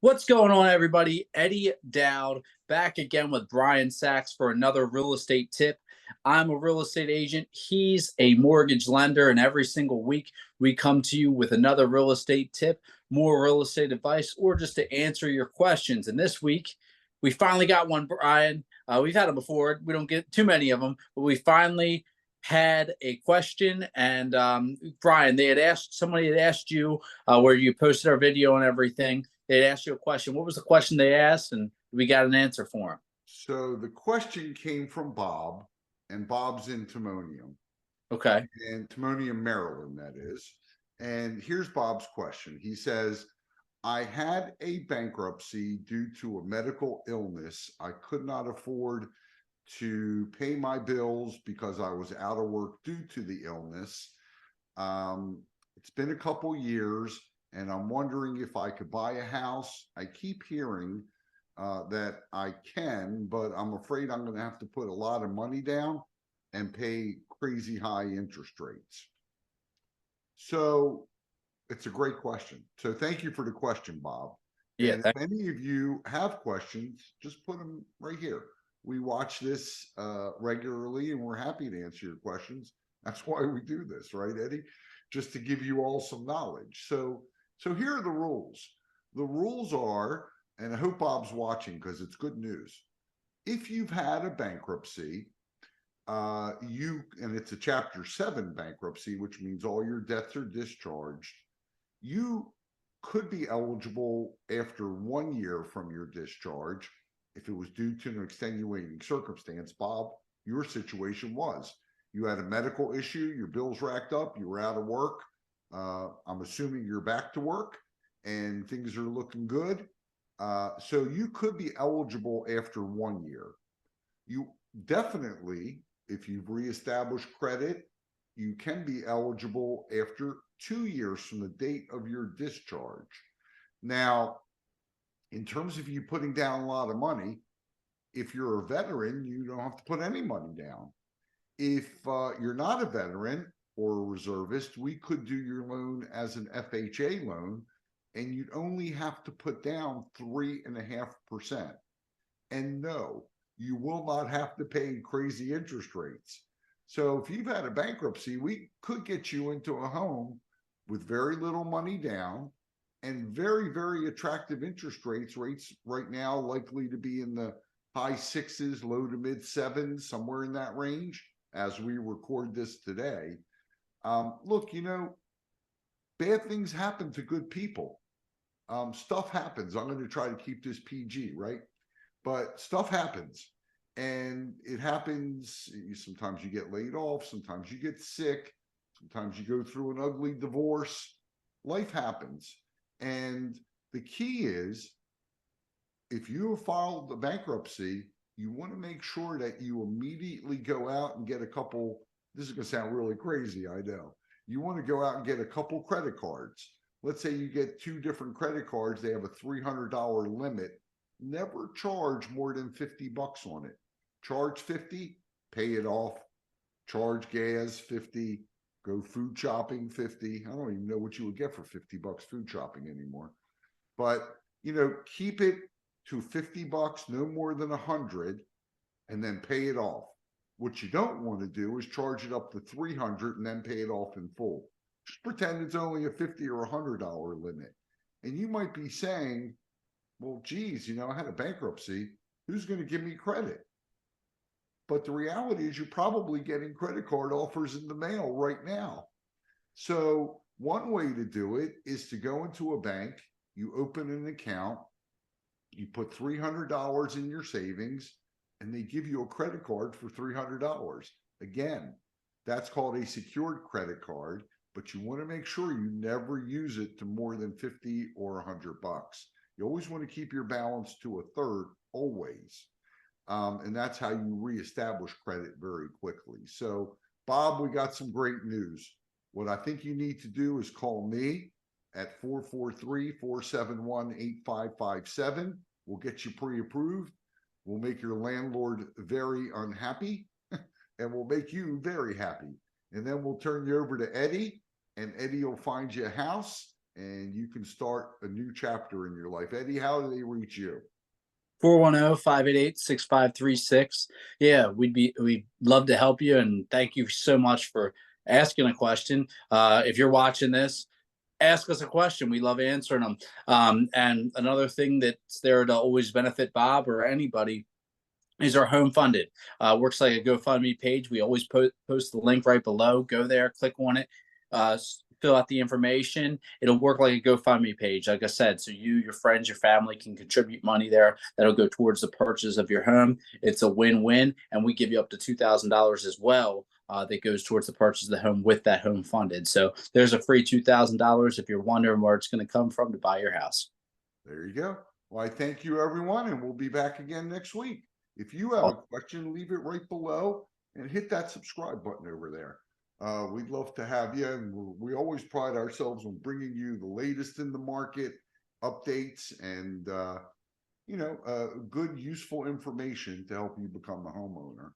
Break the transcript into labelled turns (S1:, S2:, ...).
S1: What's going on, everybody? Eddie Dowd back again with Brian Sachs for another real estate tip. I'm a real estate agent. He's a mortgage lender, and every single week we come to you with another real estate tip, more real estate advice, or just to answer your questions. And this week we finally got one, Brian. We've had them before. We don't get too many of them, but we finally had a question. And Brian, somebody had asked you where you posted our video and everything. They'd asked you a question. What was the question they asked? And we got an answer for him.
S2: So the question came from Bob, and Bob's in Timonium,
S1: Okay.
S2: and Timonium, Maryland, that is. And here's Bob's question. He says, I had a bankruptcy due to a medical illness. I could not afford to pay my bills because I was out of work due to the illness. It's been a couple years, and I'm wondering if I could buy a house. I keep hearing that I can, but I'm afraid I'm going to have to put a lot of money down and pay crazy high interest rates. So it's a great question. So thank you for the question, Bob.
S1: Yeah.
S2: And if any of you have questions, just put them right here. We watch this regularly, and we're happy to answer your questions. That's why we do this, right, Eddie? Just to give you all some knowledge. So here are the rules. The rules are, and I hope Bob's watching because it's good news. If you've had a bankruptcy, and it's a Chapter 7 bankruptcy, which means all your debts are discharged, you could be eligible after 1 year from your discharge if it was due to an extenuating circumstance. Bob, your situation was you had a medical issue, your bills racked up, you were out of work. I'm assuming you're back to work and things are looking good. So you could be eligible after 1 year. You definitely, if you've reestablished credit, you can be eligible after 2 years from the date of your discharge. Now, in terms of you putting down a lot of money, if you're a veteran, you don't have to put any money down. If you're not a veteran or a reservist, we could do your loan as an FHA loan, and you'd only have to put down 3.5%. And no, you will not have to pay crazy interest rates. So if you've had a bankruptcy, we could get you into a home with very little money down and very, very attractive interest rates. Rates right now likely to be in the high sixes, low to mid sevens, somewhere in that range as we record this today. Look, bad things happen to good people. Stuff happens. I'm going to try to keep this PG, right? But stuff happens, and it happens. Sometimes you get laid off. Sometimes you get sick. Sometimes you go through an ugly divorce. Life happens. And the key is, if you have filed the bankruptcy, you want to make sure that you immediately go out and get a couple. This is going to sound really crazy, I know. You want to go out and get a couple credit cards. Let's say you get 2 different credit cards. They have a $300 limit. Never charge more than $50 on it. Charge 50, pay it off. Charge gas 50, go food shopping 50. I don't even know what you would get for $50 food shopping anymore. But, keep it to $50, no more than 100, and then pay it off. What you don't want to do is charge it up to 300 and then pay it off in full. Just pretend it's only a $50 or $100 limit. And you might be saying, well, geez, I had a bankruptcy. Who's going to give me credit? But the reality is you're probably getting credit card offers in the mail right now. So one way to do it is to go into a bank, you open an account, you put $300 in your savings, and they give you a credit card for $300. Again, that's called a secured credit card, but you want to make sure you never use it to more than 50 or $100. You always want to keep your balance to a third, always. And that's how you reestablish credit very quickly. So, Bob, we got some great news. What I think you need to do is call me at 443-471-8557. We'll get you pre-approved. We'll make your landlord very unhappy, and we'll make you very happy. And then we'll turn you over to Eddie, and Eddie will find you a house, and you can start a new chapter in your life. Eddie, how do they reach you?
S1: 410-588-6536. Yeah, we'd love to help you, and thank you so much for asking a question. If you're watching this, ask us a question. We love answering them. And another thing that's there to always benefit Bob or anybody is our home funded. Works like a GoFundMe page. We always post the link right below. Go there, click on it, fill out the information. It'll work like a GoFundMe page, like I said. So you, your friends, your family can contribute money there. That'll go towards the purchase of your home. It's a win-win, and we give you up to $2,000 as well. That goes towards the purchase of the home with that home funded. So there's a free $2,000 if you're wondering where it's going to come from to buy your house.
S2: There you go. Well, I thank you, everyone, and we'll be back again next week. If you have a question, leave it right below and hit that subscribe button over there. We'd love to have you, and we always pride ourselves on bringing you the latest in the market, updates, and good, useful information to help you become a homeowner.